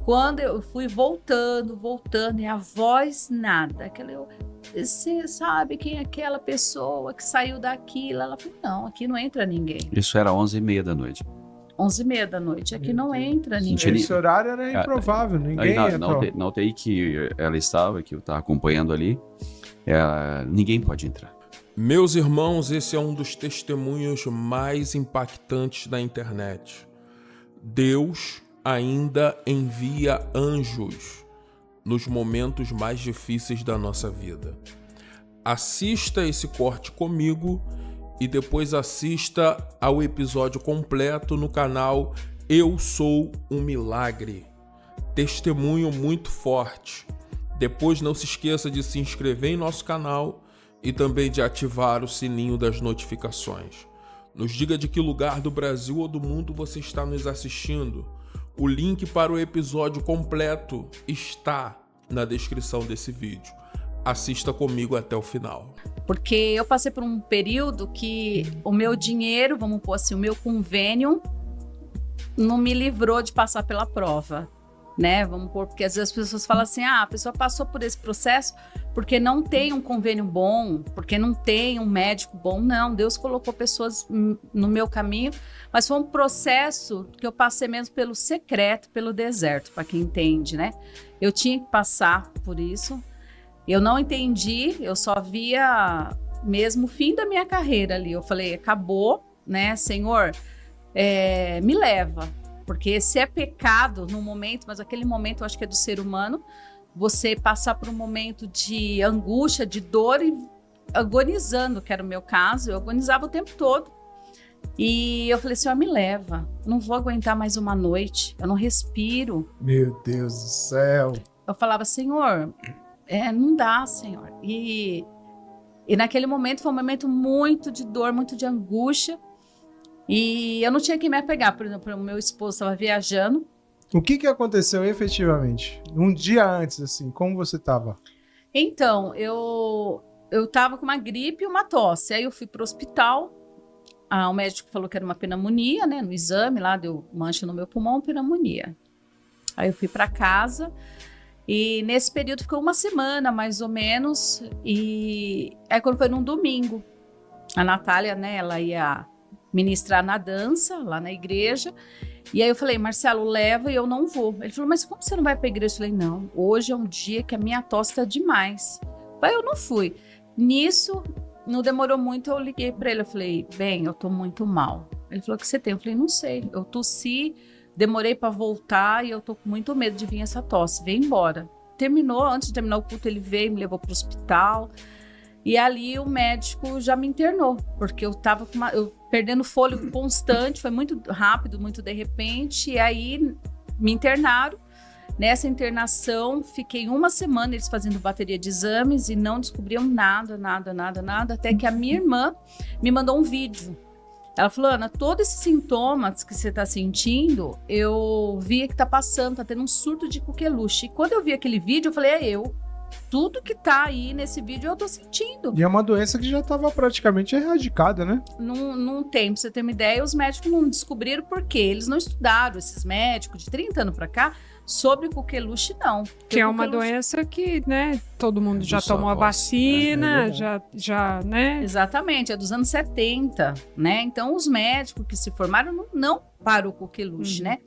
Quando eu fui voltando, e a voz nada. Você sabe quem é aquela pessoa que saiu daquilo? Ela falou, não, aqui não entra ninguém. Isso era 11h30 da noite. 11h30 da noite, aqui não entra ninguém. Esse horário era improvável, ninguém na UTI que ela estava, que eu estava acompanhando ali, ninguém pode entrar. Meus irmãos, esse é um dos testemunhos mais impactantes da internet. Deus ainda envia anjos nos momentos mais difíceis da nossa vida. Assista esse corte comigo e depois assista ao episódio completo no canal Eu Sou um Milagre. Testemunho muito forte. Depois não se esqueça de se inscrever em nosso canal e também de ativar o sininho das notificações. Nos diga de que lugar do Brasil ou do mundo você está nos assistindo. O link para o episódio completo está na descrição desse vídeo. Assista comigo até o final. Porque eu passei por um período que o meu dinheiro, vamos pôr assim, o meu convênio não me livrou de passar pela prova, né? Vamos pôr, porque às vezes as pessoas falam assim, a pessoa passou por esse processo porque não tem um convênio bom, porque não tem um médico bom. Não, Deus colocou pessoas no meu caminho, mas foi um processo que eu passei mesmo pelo secreto, pelo deserto, para quem entende, né? Eu tinha que passar por isso. Eu não entendi, eu só via mesmo o fim da minha carreira ali. Eu falei, acabou, né, Senhor, me leva. Porque se é pecado no momento, mas aquele momento eu acho que é do ser humano, você passar por um momento de angústia, de dor e agonizando, que era o meu caso, eu agonizava o tempo todo. E eu falei, Senhor, me leva, não vou aguentar mais uma noite, eu não respiro. Meu Deus do céu. Eu falava, Senhor, não dá, Senhor. E naquele momento foi um momento muito de dor, muito de angústia. E eu não tinha quem me apegar. Por exemplo, o meu esposo estava viajando. O que aconteceu efetivamente? Um dia antes, assim, como você estava? Então, eu estava com uma gripe e uma tosse. Aí eu fui para o hospital. O médico falou que era uma pneumonia, né? No exame lá, deu mancha no meu pulmão, pneumonia. Aí eu fui para casa. E nesse período ficou uma semana, mais ou menos. E aí quando foi num domingo, a Natália, né? Ela ia ministrar na dança, lá na igreja. E aí eu falei, Marcelo, leva e eu não vou. Ele falou, mas como você não vai pra igreja? Eu falei, não, hoje é um dia que a minha tosse tá demais. Aí eu não fui. Nisso, não demorou muito, eu liguei pra ele. Eu falei, bem, eu tô muito mal. Ele falou, o que você tem? Eu falei, não sei, eu tossi, demorei pra voltar e eu tô com muito medo de vir essa tosse. Vem embora. Antes de terminar o culto, ele veio, me levou pro hospital. E ali o médico já me internou, porque eu tava perdendo fôlego constante, foi muito rápido, muito de repente, e aí me internaram. Nessa internação, fiquei uma semana eles fazendo bateria de exames e não descobriam nada, até que a minha irmã me mandou um vídeo. Ela falou, Ana, todos esses sintomas que você tá sentindo, eu vi que tá passando, tá tendo um surto de coqueluche. E quando eu vi aquele vídeo, eu falei, tudo que tá aí nesse vídeo eu tô sentindo. E é uma doença que já estava praticamente erradicada, né? Não tem, pra você ter uma ideia, os médicos não descobriram por quê. Eles não estudaram, esses médicos de 30 anos pra cá, sobre coqueluche, não. Que é uma doença que, né, todo mundo já tomou a vacina, já, né? Exatamente, é dos anos 70, né? Então, os médicos que se formaram não para o coqueluche, né?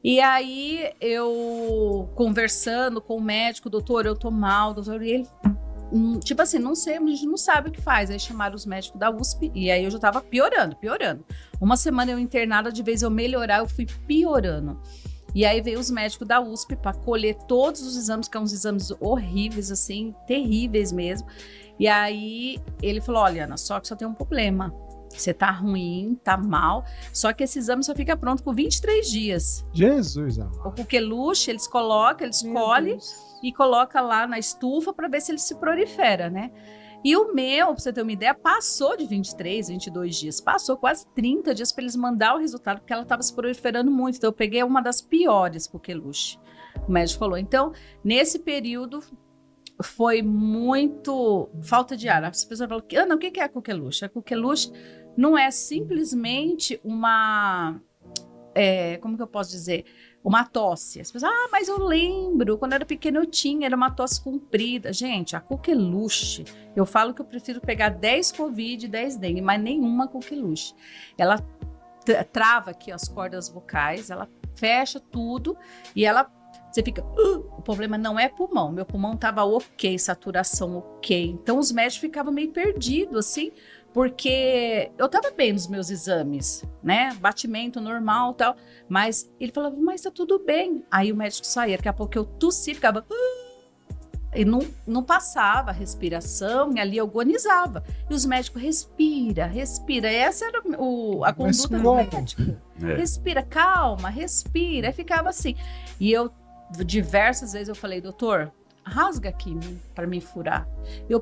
E aí, eu conversando com o médico, doutor, eu tô mal, doutor, e ele, tipo assim, não sei, a gente não sabe o que faz. Aí chamaram os médicos da USP, e aí eu já tava piorando. Uma semana eu internada, de vez eu melhorar, eu fui piorando. E aí veio os médicos da USP para colher todos os exames, que são uns exames horríveis, assim, terríveis mesmo. E aí ele falou, olha, Ana, só que só tem um problema. Você tá ruim, tá mal, só que esse exame só fica pronto com 23 dias. Jesus, amor. O coqueluche, eles colhem e colocam lá na estufa para ver se ele se prolifera, né? E o meu, pra você ter uma ideia, passou de 23, 22 dias. Passou quase 30 dias para eles mandar o resultado, porque ela estava se proliferando muito. Então, eu peguei uma das piores coqueluche. O médico falou. Então, nesse período, foi muito falta de ar. As pessoas falam, Ana, o que é a coqueluche? A coqueluche não é simplesmente uma... como que eu posso dizer? uma tosse. As pessoas, mas eu lembro, quando eu era pequena eu tinha, era uma tosse comprida. Gente, a coqueluche, eu falo que eu prefiro pegar 10 Covid e 10 dengue, mas nenhuma coqueluche. Ela trava aqui as cordas vocais, ela fecha tudo e você fica, o problema não é pulmão, meu pulmão tava ok, saturação ok. Então os médicos ficavam meio perdidos, assim, porque eu tava bem nos meus exames, né? Batimento normal e tal. Mas ele falava, mas tá tudo bem. Aí o médico saía, daqui a pouco eu tossi, ficava... E não passava a respiração, e ali eu agonizava. E os médicos, respira. Essa era a conduta do médico. Respira, calma, respira. Aí ficava assim. E eu, diversas vezes, eu falei, doutor... rasga aqui para me furar. Eu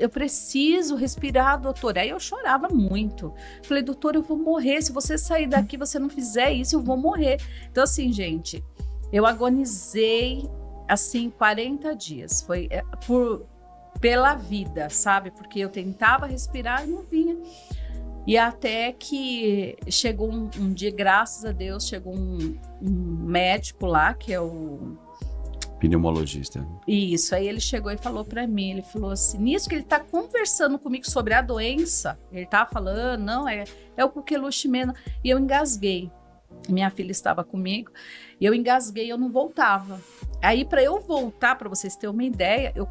preciso respirar, doutor. Aí eu chorava muito. Falei, doutor, eu vou morrer. Se você sair daqui, você não fizer isso, eu vou morrer. Então, assim, gente, eu agonizei, assim, 40 dias. Foi pela vida, sabe? Porque eu tentava respirar e não vinha. E até que chegou um dia, graças a Deus, chegou um médico lá, que é o... pneumologista. Isso, aí ele chegou e falou pra mim, ele falou assim, nisso que ele tá conversando comigo sobre a doença, ele tá falando, não, é o coqueluche mesmo, e eu engasguei. Minha filha estava comigo, e eu engasguei, eu não voltava. Aí pra eu voltar, pra vocês terem uma ideia, eu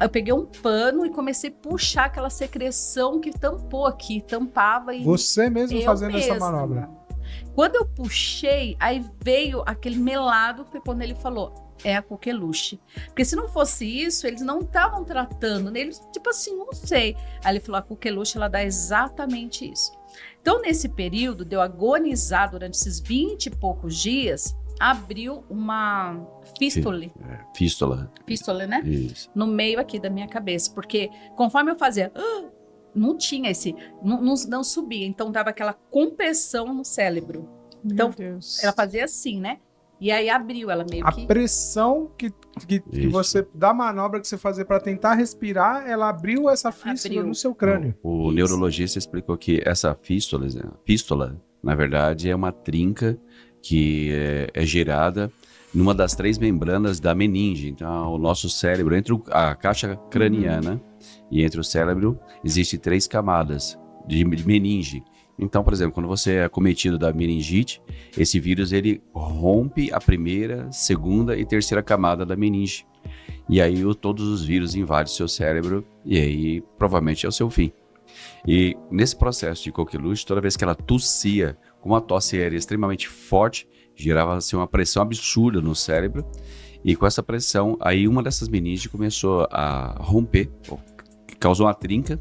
peguei um pano e comecei a puxar aquela secreção que tampou aqui, tampava. E você mesmo fazendo essa manobra? Quando eu puxei, aí veio aquele melado, foi quando ele falou, é a coqueluche. Porque se não fosse isso, eles não estavam tratando, né? Eles, tipo assim, não sei. Aí ele falou, a coqueluche, ela dá exatamente isso. Então, nesse período, de eu agonizar durante esses 20 e poucos dias, abriu uma fístula. Fístula, né? Isso. No meio aqui da minha cabeça. Porque conforme eu fazia... não tinha não subia, então dava aquela compressão no cérebro. Então, ela fazia assim, né? E aí abriu ela meio que... A pressão que você, da manobra que você fazia para tentar respirar, ela abriu essa fístula no seu crânio. O neurologista explicou que essa fístula, na verdade, é uma trinca que é gerada numa das 3 membranas da meninge. Então, o nosso cérebro, entre a caixa craniana e entre o cérebro, existem 3 camadas de meninge. Então, por exemplo, quando você é acometido da meningite, esse vírus ele rompe a primeira, segunda e terceira camada da meninge. E aí todos os vírus invadem o seu cérebro e aí provavelmente é o seu fim. E nesse processo de coqueluche, toda vez que ela tossia, como a tosse era extremamente forte, gerava assim, uma pressão absurda no cérebro. E com essa pressão, aí uma dessas meninges começou a romper, causou uma trinca.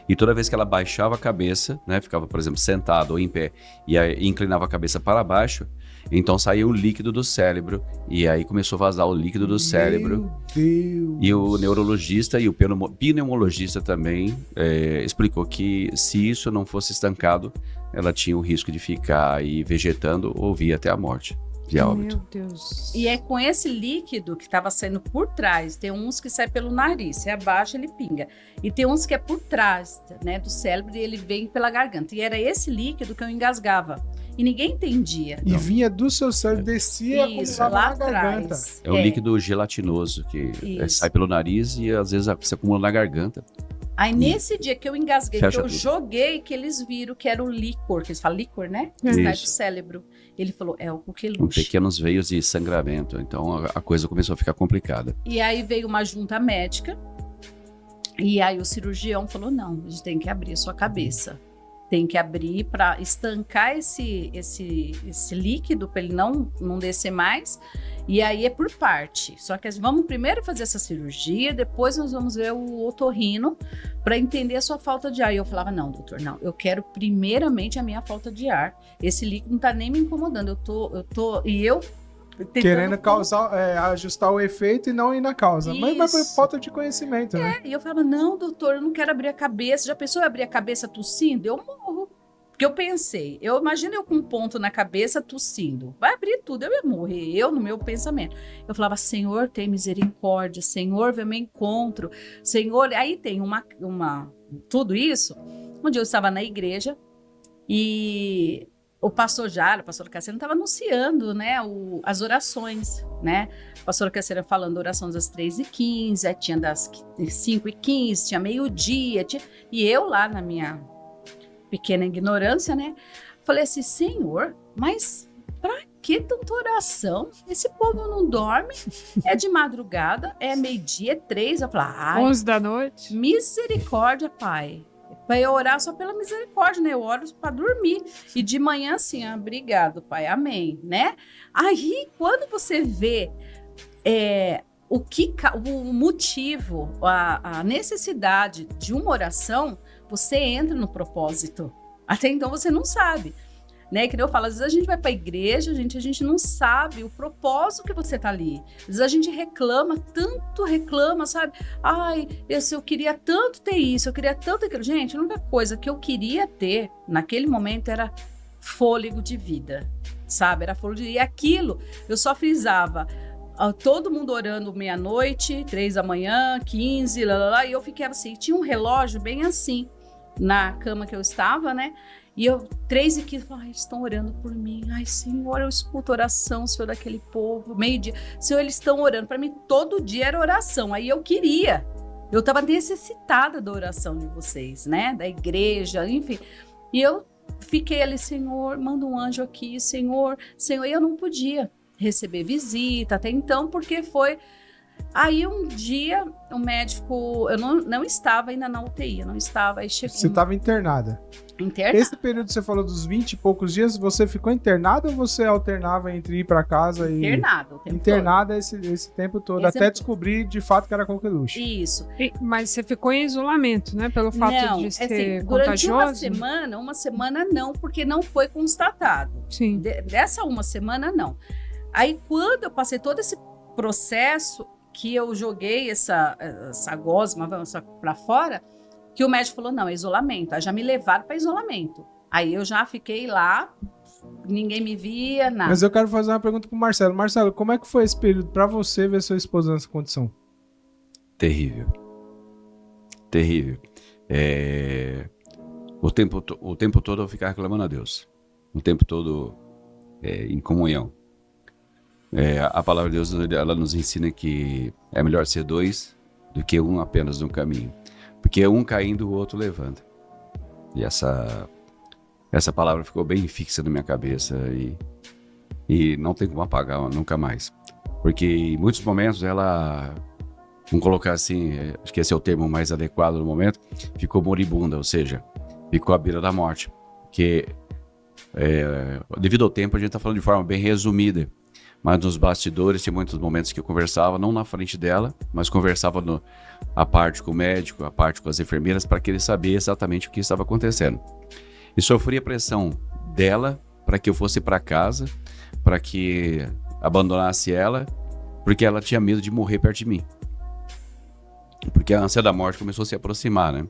E toda vez que ela baixava a cabeça, né, ficava, por exemplo, sentada ou em pé, e aí inclinava a cabeça para baixo, então saía o líquido do cérebro, e aí começou a vazar o líquido do cérebro. Deus. E o neurologista e o pneumologista também explicou que se isso não fosse estancado, ela tinha o risco de ficar aí vegetando ou vir até a morte. Meu Deus. E é com esse líquido que estava saindo por trás. Tem uns que sai pelo nariz, se abaixa ele pinga. E tem uns que é por trás, né, do cérebro, e ele vem pela garganta. E era esse líquido que eu engasgava. E ninguém entendia. E vinha do seu cérebro, descia isso, lá na garganta. atrás. É um líquido gelatinoso que sai pelo nariz e às vezes se acumula na garganta. Aí nesse dia que eu engasguei, que eu tudo. Joguei, que eles viram que era o líquor, que eles falam líquor, né? Que sai do cérebro. Ele falou, é o coqueluche. Pequenos veios de sangramento, então a coisa começou a ficar complicada. E aí veio uma junta médica, e aí o cirurgião falou, não, a gente tem que abrir a sua cabeça. Tem que abrir para estancar esse líquido, para ele não descer mais. E aí é por parte. Só que vamos primeiro fazer essa cirurgia, depois nós vamos ver o otorrino para entender a sua falta de ar. E eu falava, não, doutor, não. Eu quero primeiramente a minha falta de ar. Esse líquido não tá nem me incomodando. Eu querendo causar, ajustar o efeito e não ir na causa. Mas foi falta de conhecimento, né? E eu falava, não, doutor, eu não quero abrir a cabeça. Já pensou em abrir a cabeça tossindo? Eu morro. Porque eu pensei, eu imagino eu com um ponto na cabeça tossindo. Vai abrir tudo, eu ia morrer, eu no meu pensamento. Eu falava, Senhor, tem misericórdia, Senhor, vem ao meu encontro, Senhor. Aí tem tudo isso. Um dia eu estava na igreja e o pastor Jara, o pastor Cassiano, estava anunciando, né, as orações, né? O pastor Cassiano falando oração das 3h15, aí tinha das 5h15, tinha meio-dia, e eu lá na minha pequena ignorância, né, falei assim, Senhor, mas pra que tanta oração? Esse povo não dorme, é de madrugada, é meio-dia, é 3, eu falei, ai, 11 da noite. Misericórdia, Pai. Para eu orar só pela misericórdia, né? Eu oro para dormir. E de manhã assim, obrigado, Pai, amém, né? Aí, quando você vê o motivo, a necessidade de uma oração, você entra no propósito. Até então você não sabe. Né? Que eu falo, às vezes a gente vai para a igreja, a gente não sabe o propósito que você tá ali. Às vezes a gente reclama, sabe? Ai, eu queria tanto ter isso, eu queria tanto aquilo. Gente, a única coisa que eu queria ter naquele momento era fôlego de vida, sabe? Era fôlego de vida. E aquilo, eu só frisava. Todo mundo orando meia-noite, 3 da manhã, 15, e eu fiquei assim, tinha um relógio bem assim, na cama que eu estava, né? E eu, 3h15, ai, estão orando por mim. Ai, Senhor, eu escuto oração, Senhor, daquele povo. Meio-dia, Senhor, eles estão orando. Para mim, todo dia era oração. Aí eu estava necessitada da oração de vocês, né? Da igreja, enfim. E eu fiquei ali, Senhor, manda um anjo aqui, Senhor. E eu não podia receber visita até então, porque foi... Aí um dia, o médico... Eu não estava ainda na UTI, eu não estava... Aí chegou... Você estava internada? Internada. Esse período que você falou dos 20 e poucos dias, você ficou internada ou você alternava entre ir para casa e... Internada o tempo internada todo. Esse tempo todo, até descobrir de fato que era coqueluche. Isso. Mas você ficou em isolamento, né? Pelo fato de ser durante contagioso? uma semana não, porque não foi constatado. Sim. Dessa uma semana, não. Aí, quando eu passei todo esse processo, que eu joguei essa gosma para fora, que o médico falou, não, é isolamento. Aí já me levaram para isolamento. Aí eu já fiquei lá, ninguém me via, nada. Mas eu quero fazer uma pergunta pro Marcelo. Marcelo, como é que foi esse período para você ver sua esposa nessa condição? Terrível. Terrível. O tempo todo eu ficava clamando a Deus. O tempo todo em comunhão. A palavra de Deus, ela nos ensina que é melhor ser 2 do que um apenas no caminho. Porque um caindo, o outro levanta. E essa palavra ficou bem fixa na minha cabeça e não tem como apagar nunca mais. Porque em muitos momentos ela, vamos colocar assim, acho que esse é o termo mais adequado no momento, ficou moribunda, ou seja, ficou à beira da morte. Porque devido ao tempo a gente está falando de forma bem resumida. Mas nos bastidores tinha muitos momentos que eu conversava, não na frente dela, mas conversava a parte com o médico, a parte com as enfermeiras, para que ele sabia exatamente o que estava acontecendo. E sofria pressão dela para que eu fosse para casa, para que abandonasse ela, porque ela tinha medo de morrer perto de mim. Porque a ânsia da morte começou a se aproximar, né?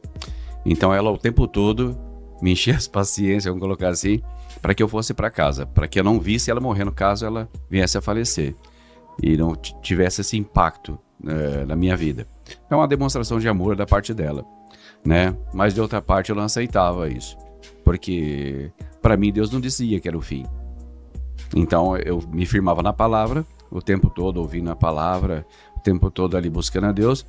Então ela o tempo todo me enchia as paciências, vamos colocar assim, para que eu fosse para casa, para que eu não visse ela morrer no caso ela viesse a falecer e não tivesse esse impacto na minha vida. É uma demonstração de amor da parte dela, né? Mas de outra parte eu não aceitava isso, porque para mim Deus não dizia que era o fim. Então eu me firmava na palavra, o tempo todo ouvindo a palavra, o tempo todo ali buscando a Deus.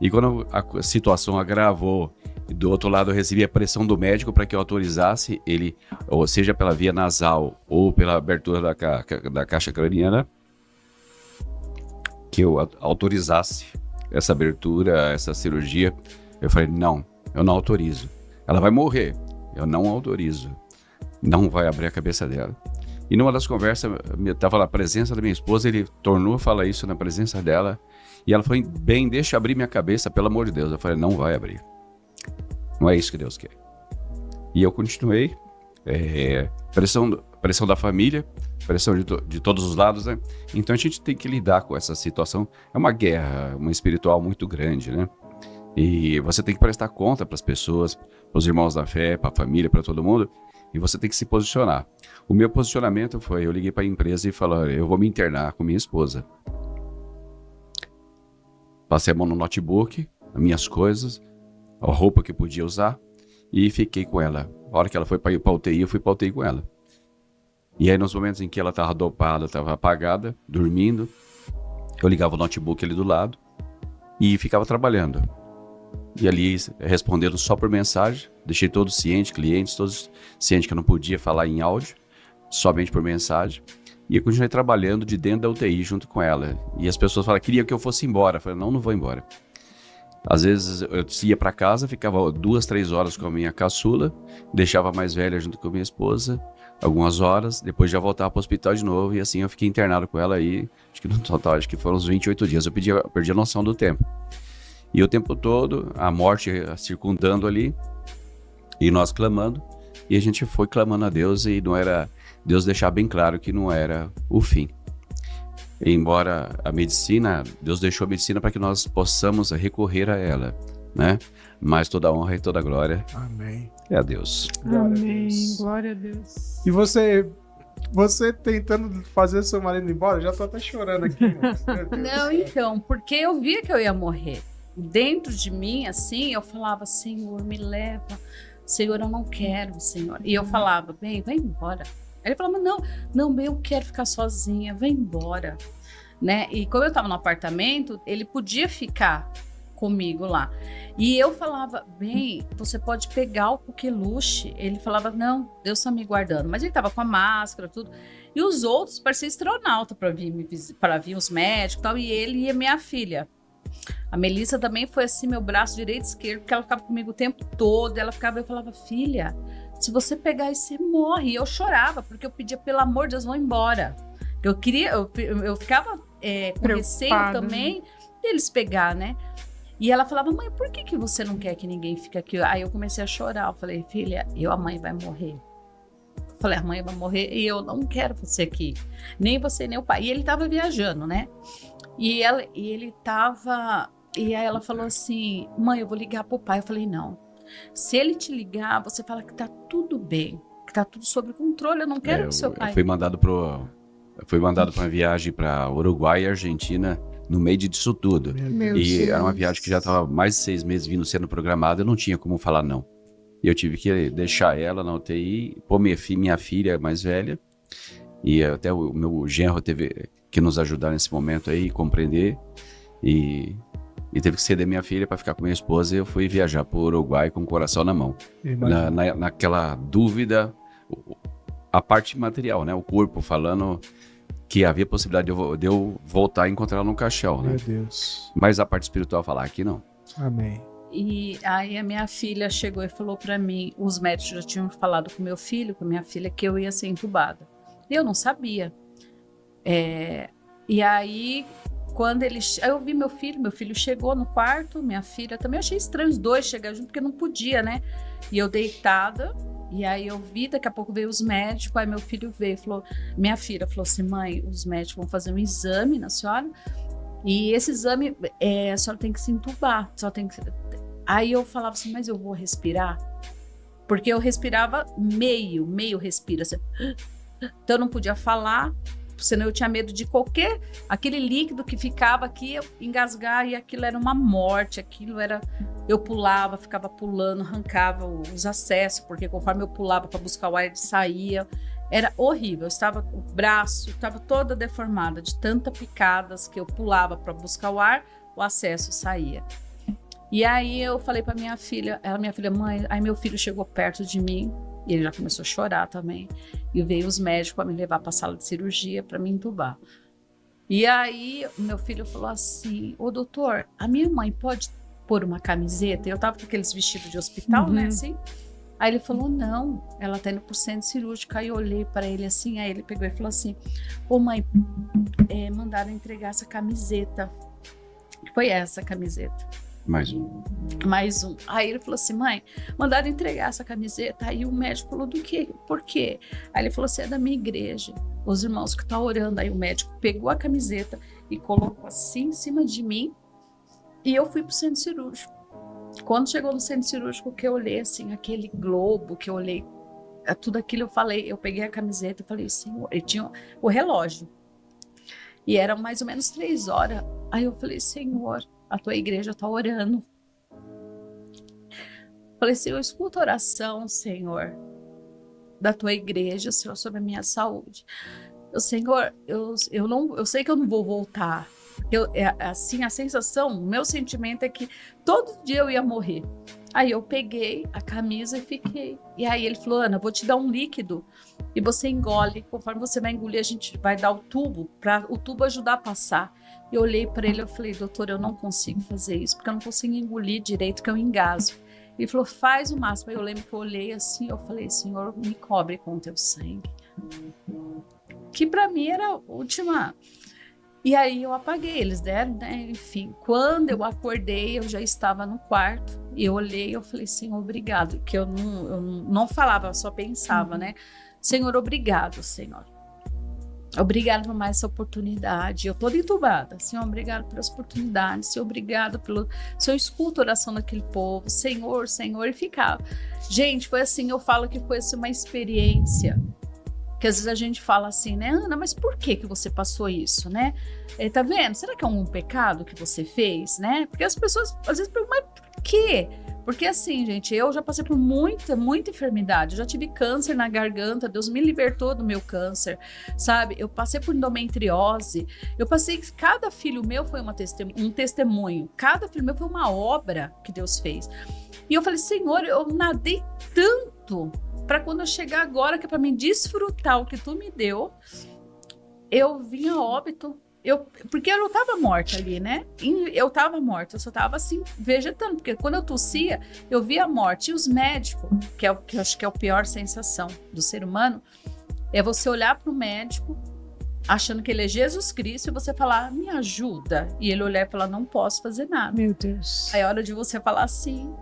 E quando a situação agravou, do outro lado eu recebi a pressão do médico para que eu autorizasse ele, ou seja pela via nasal ou pela abertura da caixa craniana, que eu autorizasse essa abertura, essa cirurgia. Eu falei, não, eu não autorizo. Ela vai morrer, eu não autorizo. Não vai abrir a cabeça dela. E numa das conversas, estava na presença da minha esposa, ele tornou a falar isso na presença dela. E ela falou, bem, deixa abrir minha cabeça, pelo amor de Deus. Eu falei, não vai abrir. Não é isso que Deus quer. E eu continuei. Pressão da família, pressão de todos os lados, né? Então a gente tem que lidar com essa situação. É uma guerra, uma espiritual muito grande, né? E você tem que prestar conta para as pessoas, para os irmãos da fé, para a família, para todo mundo. E você tem que se posicionar. O meu posicionamento foi, eu liguei para a empresa e falei, eu vou me internar com minha esposa. Passei a mão no notebook, as minhas coisas, a roupa que eu podia usar e fiquei com ela. A hora que ela foi para a UTI, eu fui para a UTI com ela. E aí, nos momentos em que ela estava dopada, estava apagada, dormindo, eu ligava o notebook ali do lado e ficava trabalhando. E ali, respondendo só por mensagem, deixei todos cientes, clientes, todos cientes que eu não podia falar em áudio, somente por mensagem. E eu continuei trabalhando de dentro da UTI junto com ela. E as pessoas falavam, queria que eu fosse embora. Eu falei, não vou embora. Às vezes eu ia para casa, ficava 2, 3 horas com a minha caçula, deixava a mais velha junto com a minha esposa, algumas horas, depois já voltava para o hospital de novo, e assim eu fiquei internado com ela aí, acho que no total, acho que foram uns 28 dias, eu perdi a noção do tempo. E o tempo todo, a morte circundando ali, e nós clamando, e a gente foi clamando a Deus, e não era, Deus deixar bem claro que não era o fim. Embora a medicina, Deus deixou a medicina para que nós possamos recorrer a ela, né? Mas toda a honra e toda a glória é a Deus. Amém, glória a Deus. E você tentando fazer seu marido ir embora, já tô até chorando aqui. Não, então, porque eu via que eu ia morrer. Dentro de mim, assim, eu falava, Senhor, me leva. Senhor, eu não quero, Senhor. E eu falava, bem, vai embora. Ele falava, não, eu quero ficar sozinha, vai embora, né? E como eu estava no apartamento, ele podia ficar comigo lá. E eu falava, bem, você pode pegar o coqueluche. Ele falava, não, Deus está me guardando. Mas ele estava com a máscara, tudo. E os outros pareciam astronauta para vir os médicos e tal. E ele e a minha filha. A Melissa também foi assim, meu braço direito e esquerdo, porque ela ficava comigo o tempo todo. Eu falava, filha, se você pegar isso, você morre. E eu chorava, porque eu pedia, pelo amor de Deus, vão embora. Eu ficava com receio também deles pegar, né? E ela falava, mãe, por que você não quer que ninguém fique aqui? Aí eu comecei a chorar. Eu falei, filha, a mãe vai morrer. Eu falei, a mãe vai morrer e eu não quero você aqui. Nem você, nem o pai. E ele tava viajando, né? E ele tava... E aí ela falou assim, mãe, eu vou ligar pro pai. Eu falei, não. Se ele te ligar, você fala que tá tudo bem, que tá tudo sob controle. Eu não quero que seu pai... Eu fui mandado para uma viagem para Uruguai e Argentina no meio disso tudo. E era uma viagem que já estava mais de 6 meses sendo programada, eu não tinha como falar não. E eu tive que deixar ela na UTI, pôr minha filha mais velha, e até o meu genro teve que nos ajudar nesse momento aí, compreender, e teve que ceder minha filha para ficar com minha esposa, e eu fui viajar para o Uruguai com o coração na mão. Naquela dúvida, a parte material, né? O corpo falando que havia possibilidade de eu voltar a encontrar ela no caixão, né? Meu Deus. Mas a parte espiritual falar aqui não. Amém. E aí a minha filha chegou e falou para mim, os médicos já tinham falado com meu filho, com minha filha, que eu ia ser entubada. Eu não sabia. E aí, quando eu vi meu filho chegou no quarto, minha filha também, eu achei estranho os dois chegarem junto, porque não podia, né? E eu deitada, e aí eu vi, daqui a pouco veio os médicos, aí meu filho veio, minha filha falou assim, mãe, os médicos vão fazer um exame na senhora, e esse exame, a senhora tem que se entubar, Aí eu falava assim, mas eu vou respirar? Porque eu respirava meio respira, assim. Então eu não podia falar, senão eu tinha medo de aquele líquido que ficava aqui, eu engasgar, e aquilo era uma morte, eu pulava, ficava pulando, arrancava os acessos, porque conforme eu pulava para buscar o ar, ele saía, era horrível, o braço estava toda deformada, de tantas picadas que eu pulava para buscar o ar, o acesso saía. E aí eu falei para minha filha, mãe, aí meu filho chegou perto de mim, e ele já começou a chorar também. E veio os médicos para me levar para a sala de cirurgia para me entubar. E aí meu filho falou assim, ô doutor, a minha mãe pode pôr uma camiseta? Eu tava com aqueles vestidos de hospital, né, assim. Aí ele falou, não, ela tá indo pro centro cirúrgico. Aí eu olhei para ele assim, aí ele pegou e falou assim, ô mãe, mandaram entregar essa camiseta. Foi essa camiseta. Mais um. Aí ele falou assim, mãe, mandaram entregar essa camiseta. Aí o médico falou, do quê? Por quê? Aí ele falou assim, é da minha igreja, os irmãos que estão orando. Aí o médico pegou a camiseta e colocou assim em cima de mim, e eu fui pro centro cirúrgico. Quando chegou no centro cirúrgico, que eu olhei assim, aquele globo, que eu olhei tudo aquilo, eu peguei a camiseta e falei, Senhor, ele tinha o relógio. E eram mais ou menos 3 horas. Aí eu falei, Senhor, a tua igreja está orando. Falei, Senhor, escuta a oração, Senhor. da tua igreja, Senhor, sobre a minha saúde. Senhor, eu sei que eu não vou voltar. Assim, a sensação, o meu sentimento é que todo dia eu ia morrer. Aí eu peguei a camisa e fiquei. E aí ele falou, Ana, vou te dar um líquido e você engole. Conforme você vai engolir, a gente vai dar o tubo para o tubo ajudar a passar. Eu olhei para ele e falei, doutor, eu não consigo fazer isso, porque eu não consigo engolir direito, que eu engasgo. Ele falou, faz o máximo. Aí eu lembro que eu olhei assim, eu falei, Senhor, me cobre com o teu sangue. Que para mim era a última... E aí eu apaguei, eles deram, né? Enfim, quando eu acordei, eu já estava no quarto. E eu olhei, eu falei, Senhor, obrigado. Que eu não falava, eu só pensava, né? Senhor, obrigado, Senhor. Obrigado por mais essa oportunidade. Eu toda entubada. Senhor, obrigado pelas oportunidades. Senhor, obrigado pelo... Senhor, escuta a oração daquele povo. Senhor, Senhor. E ficava. Gente, foi assim, eu falo que foi assim, uma experiência. Que às vezes a gente fala assim, né, Ana, mas por que você passou isso, né? Tá vendo? Será que é um pecado que você fez, né? Porque as pessoas às vezes perguntam, mas por quê? Porque assim, gente, eu já passei por muita enfermidade. Eu já tive câncer na garganta, Deus me libertou do meu câncer, sabe? Eu passei por endometriose. Cada filho meu foi um testemunho. Cada filho meu foi uma obra que Deus fez. E eu falei, Senhor, eu nadei tanto para quando eu chegar agora, que é para mim desfrutar o que tu me deu, eu vim a óbito. Porque eu não estava morta ali, né? Eu estava morta, eu só estava assim, vegetando. Porque quando eu tossia, eu via a morte. E os médicos, que eu acho que é a pior sensação do ser humano, é você olhar para o médico, achando que ele é Jesus Cristo, e você falar, me ajuda. E ele olhar e falar, não posso fazer nada. Meu Deus. Aí é hora de você falar assim,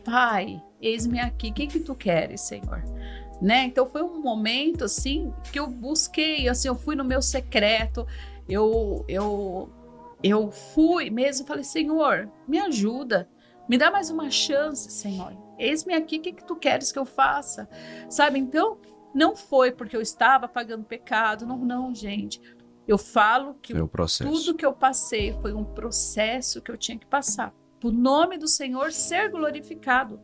Pai, eis-me aqui, o que tu queres, Senhor? Né? Então foi um momento assim que eu busquei, assim, eu fui no meu secreto, eu fui mesmo, falei, Senhor, me ajuda, me dá mais uma chance, Senhor, eis-me aqui, o que tu queres que eu faça? Sabe, então não foi porque eu estava pagando pecado, não, gente, eu falo que tudo que eu passei foi um processo que eu tinha que passar, para o nome do Senhor ser glorificado.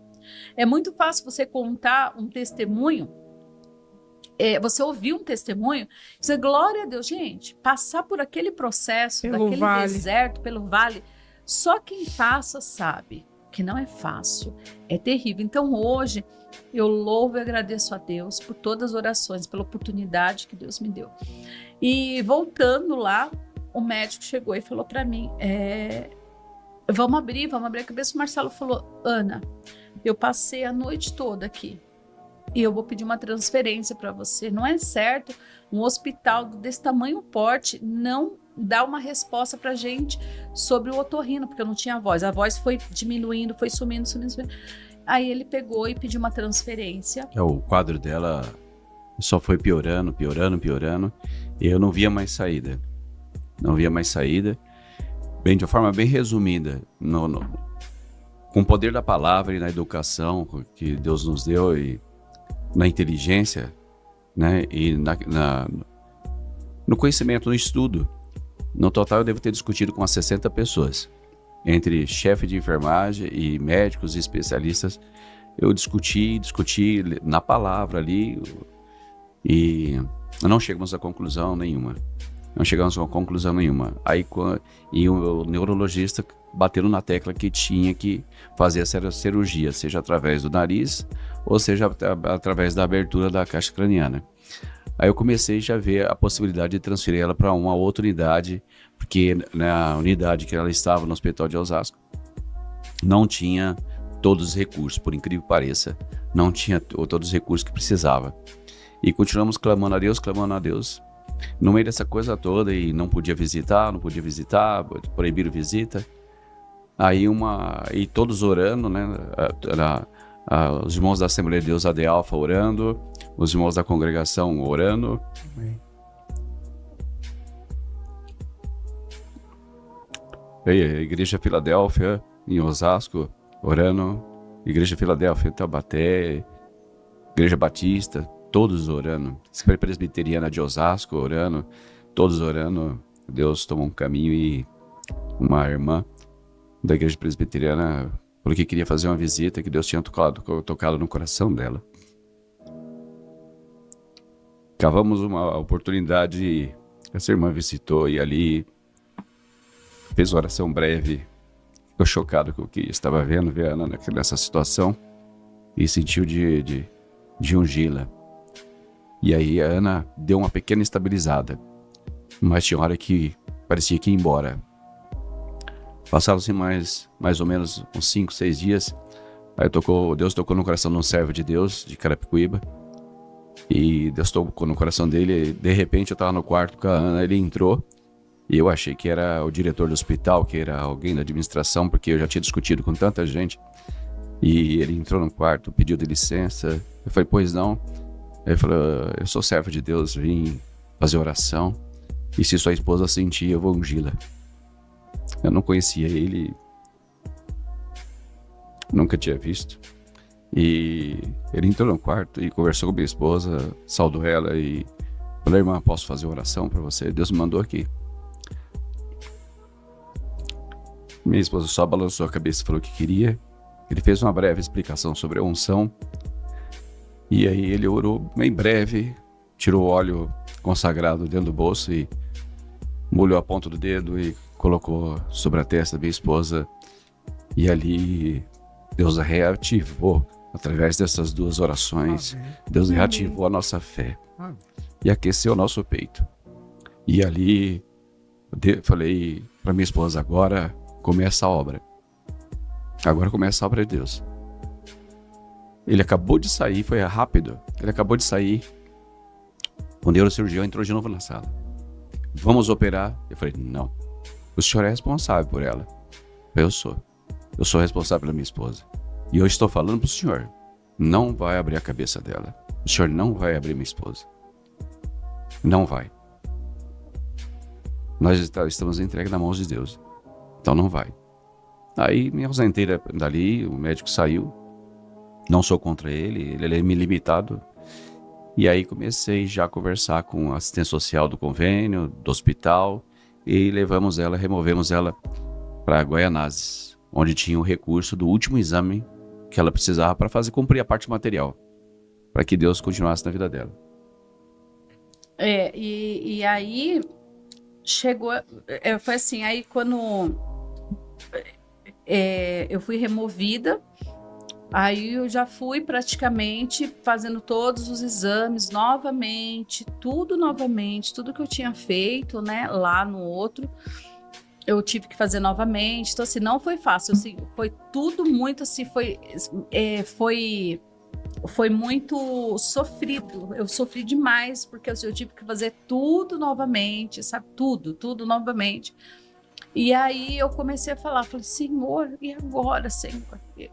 É muito fácil você contar um testemunho, você ouvir um testemunho, dizer glória a Deus, gente, passar por aquele processo, daquele deserto, pelo vale, só quem passa sabe que não é fácil, é terrível. Então hoje eu louvo e agradeço a Deus por todas as orações, pela oportunidade que Deus me deu. E voltando lá, o médico chegou e falou para mim, vamos abrir a cabeça. O Marcelo falou, Ana, eu passei a noite toda aqui e eu vou pedir uma transferência para você. Não é certo um hospital desse tamanho porte não dar uma resposta para gente sobre o otorrino, porque eu não tinha voz. A voz foi diminuindo, foi sumindo. Aí ele pegou e pediu uma transferência. O quadro dela só foi piorando. E eu não via mais saída. Bem, de uma forma bem resumida, com o poder da palavra e na educação que Deus nos deu e na inteligência, né, e no conhecimento, no estudo, no total eu devo ter discutido com umas 60 pessoas, entre chefe de enfermagem e médicos e especialistas. Eu discuti na palavra ali e não chegamos a conclusão nenhuma. Aí e o neurologista batendo na tecla que tinha que fazer essa cirurgia, seja através do nariz ou seja através da abertura da caixa craniana. Aí eu comecei já a ver a possibilidade de transferir ela para uma outra unidade, porque na unidade que ela estava no hospital de Osasco não tinha todos os recursos, por incrível que pareça, não tinha todos os recursos que precisava. E continuamos clamando a Deus. No meio dessa coisa toda, e não podia visitar, proibiram visita. Aí e todos orando, né? Os irmãos da Assembleia de Deus AD Alfa orando, os irmãos da congregação orando. Amém. A Igreja Filadélfia em Osasco orando, Igreja Filadélfia em Taubaté, Igreja Batista, todos orando, Presbiteriana de Osasco orando, todos orando. Deus tomou um caminho e uma irmã da Igreja Presbiteriana falou que queria fazer uma visita, que Deus tinha tocado no coração dela. cavamos uma oportunidade, essa irmã visitou e ali fez oração breve, ficou chocado com o que estava vendo, ver a Ana nessa situação e sentiu de ungí-la. E aí a Ana deu uma pequena estabilizada, mas tinha hora que parecia que ia embora. Passaram-se mais ou menos uns 5, 6 dias, aí Deus tocou no coração de um servo de Deus, de Carapicuíba, e Deus tocou no coração dele, e de repente eu estava no quarto com a Ana, ele entrou, e eu achei que era o diretor do hospital, que era alguém da administração, porque eu já tinha discutido com tanta gente, e ele entrou no quarto, pediu de licença, eu falei, pois não? Ele falou, eu sou servo de Deus, vim fazer oração, e se sua esposa sentir, eu vou ungí-la. Eu não conhecia ele, nunca tinha visto. E ele entrou no quarto e conversou com minha esposa, saudou ela e falou, irmã, posso fazer oração para você? Deus me mandou aqui. Minha esposa só balançou a cabeça e falou que queria. Ele fez uma breve explicação sobre a unção. E aí ele orou bem breve, tirou o óleo consagrado dentro do bolso e molhou a ponta do dedo e colocou sobre a testa da minha esposa. E ali Deus reativou, através dessas duas orações, Deus reativou a nossa fé e aqueceu o nosso peito. E ali falei para minha esposa, agora começa a obra. Agora começa a obra de Deus. Ele acabou de sair, foi rápido. Ele acabou de sair. O neurocirurgião entrou de novo na sala. Vamos operar? Eu falei, não. O senhor é responsável por ela. Eu sou. Eu sou responsável pela minha esposa. E eu estou falando para o senhor. Não vai abrir a cabeça dela. O senhor não vai abrir minha esposa. Não vai. Nós estamos entregues nas mãos de Deus. Então não vai. Aí me ausentei dali, o médico saiu. Não sou contra ele é limitado. E aí comecei já a conversar com a assistente social do convênio, do hospital, e removemos ela para Guaianazes, onde tinha o recurso do último exame que ela precisava para cumprir a parte material, para que Deus continuasse na vida dela. E aí chegou, foi assim, aí quando eu fui removida, aí eu já fui praticamente fazendo todos os exames novamente, tudo que eu tinha feito, né, lá no outro, eu tive que fazer novamente. Então, assim, não foi fácil, assim, foi tudo muito, assim, foi muito sofrido. Eu sofri demais, porque assim, eu tive que fazer tudo novamente, sabe, tudo novamente. E aí eu comecei a falar, falei, Senhor, e agora, Senhor?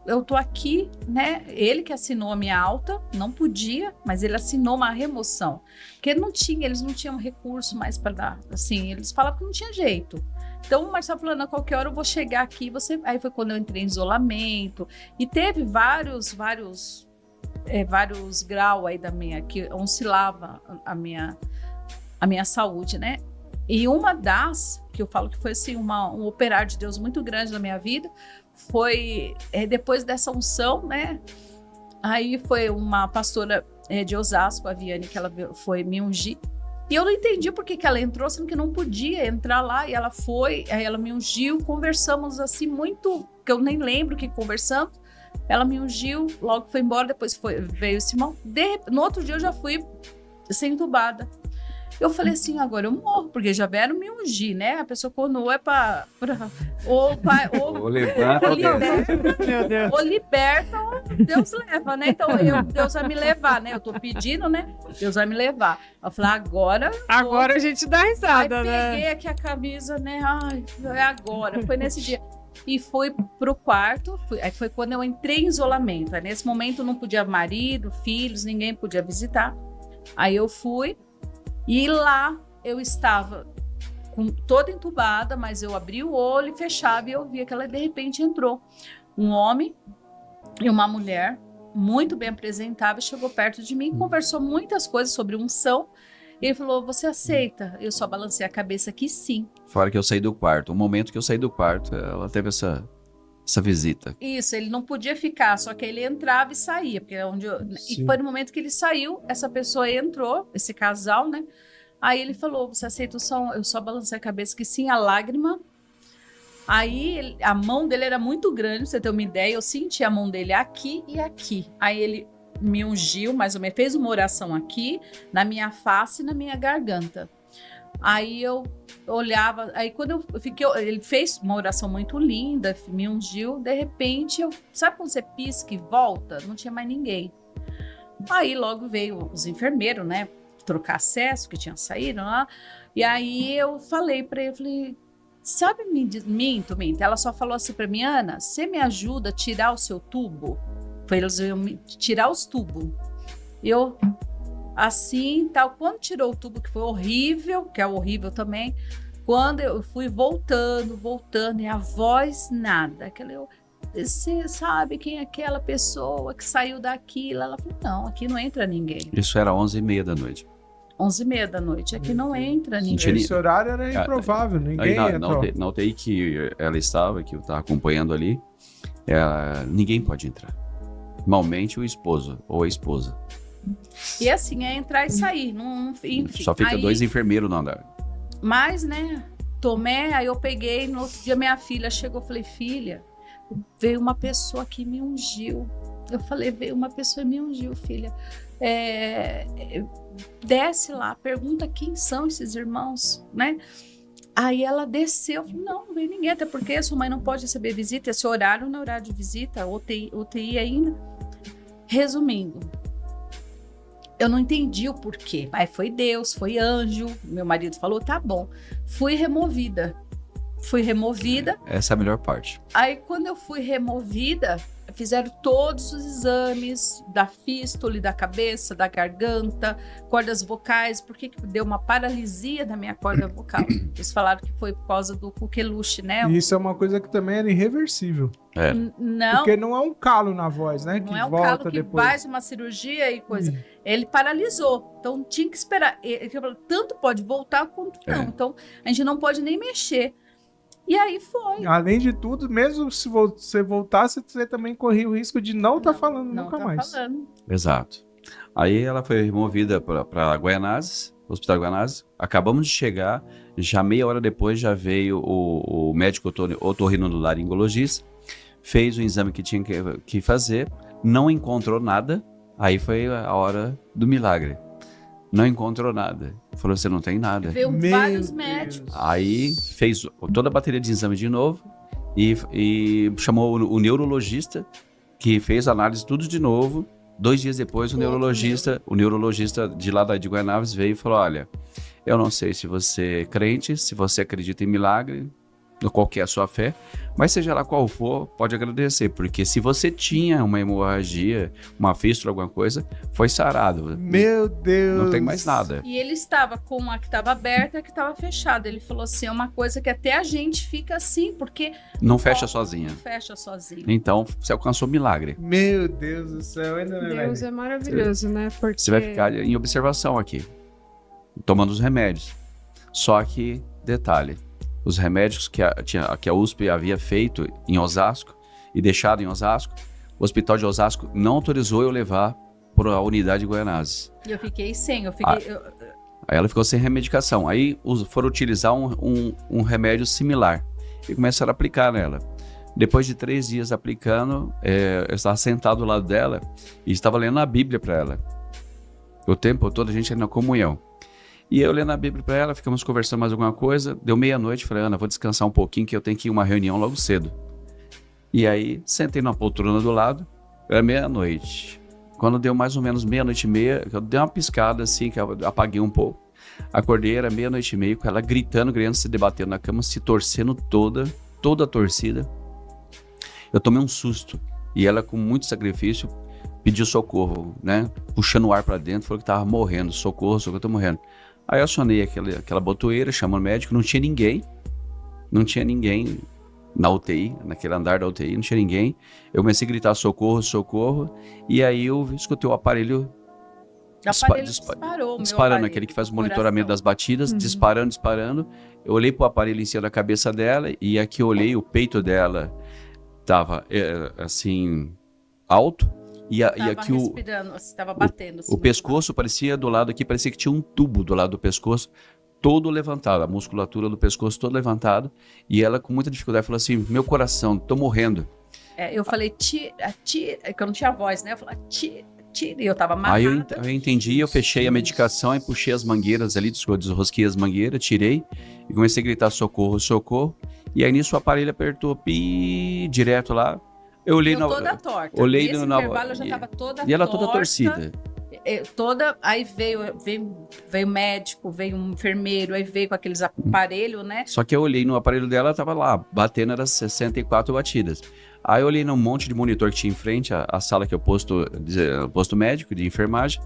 Eu tô aqui, né? Ele que assinou a minha alta, não podia, mas ele assinou uma remoção. Porque eles não tinham recurso mais para dar, assim, eles falavam que não tinha jeito. Então o Marcelo falando, a qualquer hora eu vou chegar aqui, aí foi quando eu entrei em isolamento, e teve vários graus aí que oscilava a minha saúde, né? E uma das, que eu falo que foi assim, um operar de Deus muito grande na minha vida, foi depois dessa unção, né? Aí foi uma pastora de Osasco, a Viane, que ela foi me ungir. E eu não entendi por que ela entrou, sendo que não podia entrar lá. E ela foi, aí ela me ungiu, conversamos assim muito, que eu nem lembro o que conversamos. Ela me ungiu, logo foi embora, depois veio o Simão. No outro dia eu já fui ser entubada. Eu falei assim, agora eu morro, porque já vieram me ungir, né? A pessoa quando é ou levanta, ou liberta, ou Deus leva, né? Então Deus vai me levar, né? Eu tô pedindo, né? Deus vai me levar. Eu falei, agora a gente dá risada, aí né? Peguei aqui a camisa, né? Ai, é agora. Foi nesse dia. E fui pro quarto, aí foi quando eu entrei em isolamento. Aí, nesse momento não podia marido, filhos, ninguém podia visitar. Aí eu fui. E lá eu estava toda entubada, mas eu abri o olho e fechava e eu via que ela de repente entrou. Um homem e uma mulher muito bem apresentável chegou perto de mim, conversou muitas coisas sobre unção. Ele falou, você aceita? Eu só balancei a cabeça que sim. Fora que eu saí do quarto, o momento que eu saí do quarto, ela teve essa visita. Isso, ele não podia ficar, só que ele entrava e saía, porque é onde e foi no momento que ele saiu, essa pessoa entrou, esse casal, né? Aí ele falou, você aceita o som? Eu só balancei a cabeça que sim, a lágrima. Aí a mão dele era muito grande, pra você ter uma ideia, eu senti a mão dele aqui e aqui. Aí ele me ungiu, mais ou menos, fez uma oração aqui, na minha face e na minha garganta. Aí eu olhava, aí quando eu fiquei, ele fez uma oração muito linda, me ungiu, de repente, sabe quando você pisca e volta? Não tinha mais ninguém. Aí logo veio os enfermeiros, né, trocar acesso, que tinha saído lá, e aí eu falei pra ele, falei, sabe, minto. Ela só falou assim pra mim, Ana, você me ajuda a tirar o seu tubo? Foi eles iam tirar os tubos. Eu, assim, tal, quando tirou o tubo, que foi horrível, que é horrível também, quando eu fui voltando, e a voz nada, você sabe quem é aquela pessoa que saiu daquilo? Ela falou, não, aqui não entra ninguém. Isso era 11h30 da noite. 11h30 da noite, aqui não entra ninguém. Esse horário era improvável, ninguém entrou. Na UTI que ela estava, que eu estava acompanhando ali, ninguém pode entrar. Normalmente o esposo ou a esposa. E assim, é entrar e sair. Enfim, só fica 2 enfermeiros no andar. Mas, né, tomei, aí eu peguei, no outro dia minha filha chegou, eu falei, filha, veio uma pessoa que me ungiu. Eu falei, veio uma pessoa e me ungiu, filha. Desce lá, pergunta quem são esses irmãos, né? Aí ela desceu, eu falei, não veio ninguém, até porque sua mãe não pode receber visita, esse horário não é horário de visita, UTI ainda. Resumindo, eu não entendi o porquê. Aí foi Deus, foi anjo, meu marido falou, tá bom. Fui removida. Essa é a melhor parte. Aí quando eu fui removida, fizeram todos os exames da fístula, da cabeça, da garganta, cordas vocais, porque deu uma paralisia da minha corda vocal. Eles falaram que foi por causa do coqueluche, né? E isso é uma coisa que também era irreversível. Não. Porque não é um calo na voz, né? Não que é um volta calo que depois. faz uma cirurgia e coisa. Ele paralisou. Então tinha que esperar. Ele falou, tanto pode voltar quanto não. Então a gente não pode nem mexer. E aí foi. Além de tudo, mesmo se você voltasse, você também corria o risco de não estar falando nunca mais. Falando. Exato. Aí ela foi removida para Guaianazes, Hospital Guaianazes. Acabamos de chegar, já meia hora depois já veio o médico otorrinolaringologista, fez o exame que tinha que fazer, não encontrou nada, aí foi a hora do milagre. Não encontrou nada. Falou, você não tem nada. Veio vários médicos. Aí fez toda a bateria de exame de novo e chamou o neurologista, que fez a análise tudo de novo. 2 dias depois, o neurologista de lá de Guaianazes veio e falou, olha, eu não sei se você é crente, se você acredita em milagre, ou qual que é a sua fé, mas seja lá qual for, pode agradecer, porque se você tinha uma hemorragia, uma fístula, alguma coisa, foi sarado. Meu Deus! Não tem mais nada. E ele estava com a que estava aberta e a que estava fechada. Ele falou assim, é uma coisa que até a gente fica assim, porque... Não fecha sozinha. Não fecha sozinha. Então, você alcançou milagre. Meu Deus do céu, ainda não é. Deus é maravilhoso, né? Porque... Você vai ficar em observação aqui, tomando os remédios. Só que, detalhe, os remédios que a USP havia feito em Osasco e deixado em Osasco, o hospital de Osasco não autorizou eu levar para a unidade de Guaianazes. E eu fiquei sem, Aí ela ficou sem remedicação. Aí foram utilizar um remédio similar e começaram a aplicar nela. Depois de 3 dias aplicando, eu estava sentado do lado dela e estava lendo a Bíblia para ela. O tempo todo a gente era na comunhão. E eu lendo a Bíblia para ela, ficamos conversando mais alguma coisa, deu meia-noite, falei, Ana, vou descansar um pouquinho que eu tenho que ir uma reunião logo cedo. E aí, sentei numa poltrona do lado, era meia-noite. Quando deu mais ou menos 00:30, eu dei uma piscada assim, que eu apaguei um pouco. Acordei, era 00:30, com ela gritando, se debatendo na cama, se torcendo toda torcida. Eu tomei um susto, e ela com muito sacrifício pediu socorro, né? Puxando o ar para dentro, falou que tava morrendo, socorro, eu tô morrendo. Aí eu acionei aquela botoeira, chamando o médico, não tinha ninguém na UTI, naquele andar da UTI, não tinha ninguém. Eu comecei a gritar socorro, socorro, e aí eu escutei o aparelho disparando, aquele que faz o monitoramento das batidas, disparando. Eu olhei pro aparelho em cima da cabeça dela, e aqui eu olhei o peito dela, tava assim, alto. E aqui respirando, estava batendo. Assim, o pescoço parecia, do lado aqui, parecia que tinha um tubo do lado do pescoço, todo levantado, a musculatura do pescoço todo levantado. E ela, com muita dificuldade, falou assim: meu coração, tô morrendo. Eu falei, tira, que eu não tinha voz, né? Eu falei, tira, e eu tava amarrada. Aí eu entendi, eu fechei a medicação e puxei as mangueiras ali, desrosquei as mangueiras, tirei e comecei a gritar socorro, socorro. E aí nisso o aparelho apertou, direto lá. Eu olhei toda torta. Olhei nesse intervalo eu já tava toda torta. E ela toda torcida. Aí veio médico, veio um enfermeiro, aí veio com aqueles aparelhos, né? Só que eu olhei no aparelho dela, ela tava lá, batendo, era 64 batidas. Aí eu olhei num monte de monitor que tinha em frente, a sala que é o posto médico de enfermagem.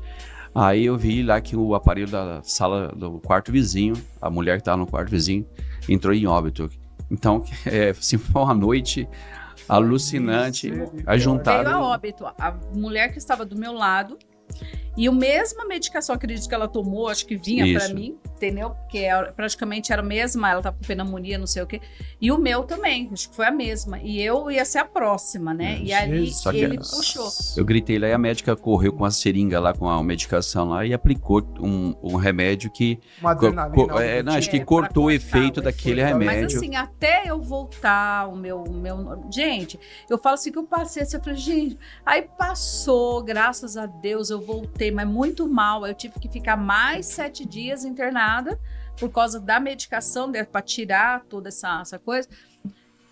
Aí eu vi lá que o aparelho da sala do quarto vizinho, a mulher que tava no quarto vizinho, entrou em óbito. Então, assim, foi uma noite alucinante. Ajuntado. Veio a óbito. A mulher que estava do meu lado. E a mesma medicação, acredito que ela tomou, acho que vinha para mim, entendeu? Porque praticamente era a mesma, ela tava com pneumonia, não sei o quê. E o meu também, acho que foi a mesma. E eu ia ser a próxima, né? E ali ele puxou. Eu gritei lá e a médica correu com a seringa lá, com a medicação lá e aplicou um remédio que... Uma adrenalina. Acho que cortou o efeito daquele remédio. Mas assim, até eu voltar, gente, eu falo assim que eu passei assim, eu falei, gente, aí passou, graças a Deus, eu voltei, mas muito mal. Eu tive que ficar mais 7 dias internada por causa da medicação, para tirar toda essa coisa.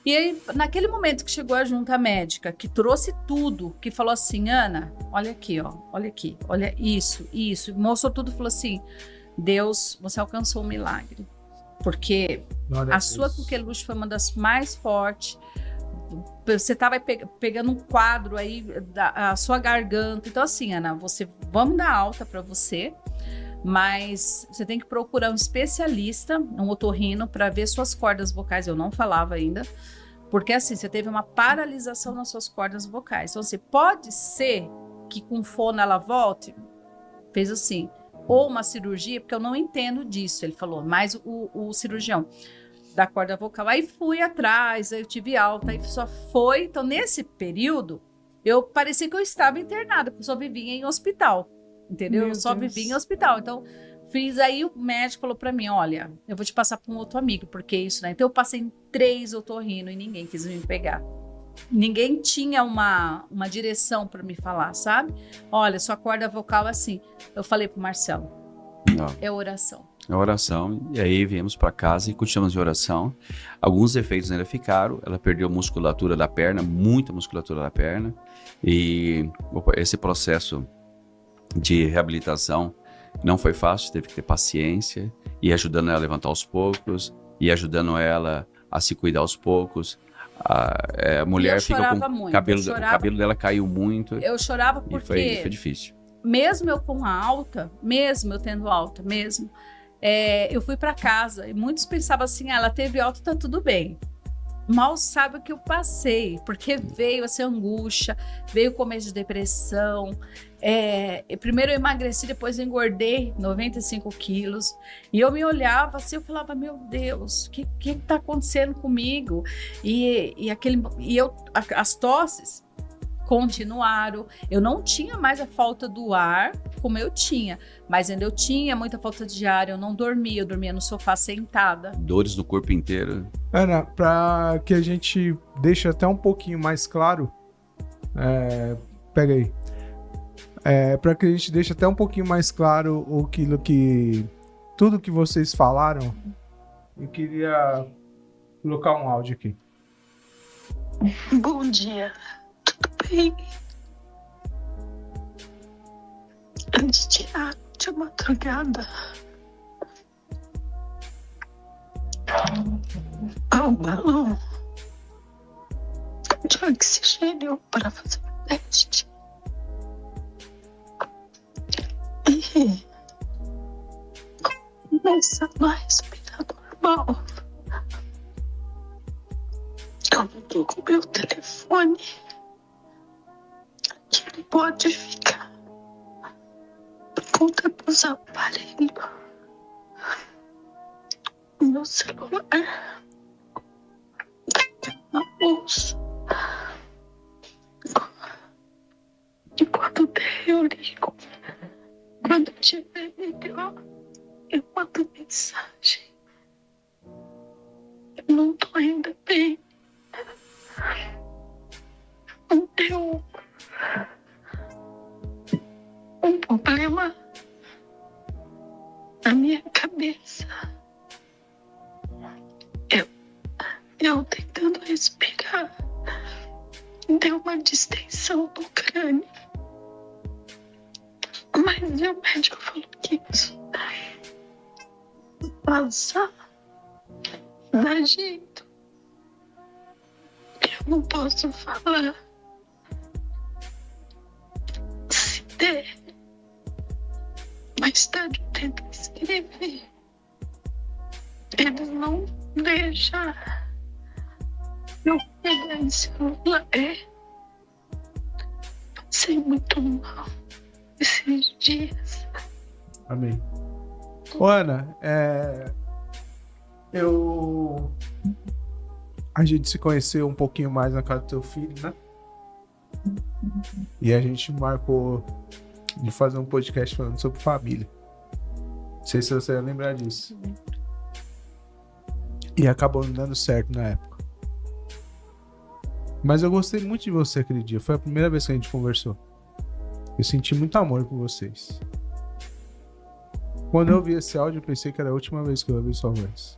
E aí, naquele momento que chegou a junta médica, que trouxe tudo, que falou assim, Ana, olha aqui, ó, olha aqui, olha isso, mostrou tudo, falou assim, Deus, você alcançou um milagre. Porque a sua coqueluche foi uma das mais fortes. Você estava pegando um quadro aí da sua garganta. Então, assim, Ana, vamos dar alta para você, mas você tem que procurar um especialista, um otorrino, para ver suas cordas vocais. Eu não falava ainda, porque assim, você teve uma paralisação nas suas cordas vocais. Então, assim, pode ser que com fono ela volte, fez assim, ou uma cirurgia, porque eu não entendo disso, ele falou, mas o cirurgião da corda vocal. Aí fui atrás, aí eu tive alta, aí só foi. Então, nesse período, eu parecia que eu estava internada, porque eu só vivia em hospital, entendeu? Eu só vivia em hospital. Então, fiz aí, o médico falou pra mim, olha, eu vou te passar pra um outro amigo, porque isso, né? Então, eu passei em 3 otorrinos e ninguém quis me pegar. Ninguém tinha uma direção pra me falar, sabe? Olha, sua corda vocal é assim. Eu falei pro Marcelo, é oração. A oração, e aí viemos para casa e continuamos de oração. Alguns efeitos ainda ficaram, ela perdeu musculatura da perna, muita musculatura da perna, e esse processo de reabilitação não foi fácil, teve que ter paciência, e ajudando ela a levantar aos poucos, e ajudando ela a se cuidar aos poucos. A mulher fica com muito, o cabelo dela caiu muito. Eu chorava porque foi difícil. Mesmo eu com a alta, mesmo eu tendo alta, mesmo... eu fui para casa e muitos pensavam assim, ela teve alta, tá tudo bem. Mal sabe o que eu passei, porque veio essa angústia, veio o começo de depressão. Primeiro eu emagreci, depois eu engordei 95 quilos. E eu me olhava assim, eu falava, meu Deus, o que tá acontecendo comigo? As tosses continuaram. Eu não tinha mais a falta do ar como eu tinha, mas ainda eu tinha muita falta de ar, eu não dormia, eu dormia no sofá sentada. Dores do corpo inteiro. Ana, para que a gente deixe até um pouquinho mais claro, pega aí. Para que a gente deixe até um pouquinho mais claro tudo que vocês falaram, eu queria colocar um áudio aqui. Bom dia. Bem, antes de madrugada, o balão de oxigênio para fazer o teste. E começando a respirar normal. Eu não tô com meu telefone. Que pode ficar por conta dos aparelhos. Meu celular na bolsa. não tô ainda bem. Deu um problema na minha cabeça. Eu tentando respirar, deu uma distensão no crânio. Mas o médico falou que isso passa, dá jeito. Eu não posso falar. Se der, mais tarde eu tento escrever. Eles não deixam eu pegar esse celular. Passei muito mal esses dias. Amém. Ô, Ana, a gente se conheceu um pouquinho mais na casa do teu filho, né? E a gente marcou de fazer um podcast falando sobre família. Não sei se você vai lembrar disso. E acabou não dando certo na época. Mas eu gostei muito de você aquele dia. Foi a primeira vez que a gente conversou. Eu senti muito amor por vocês. Quando eu vi esse áudio, eu pensei que era a última vez que eu ouvi sua voz.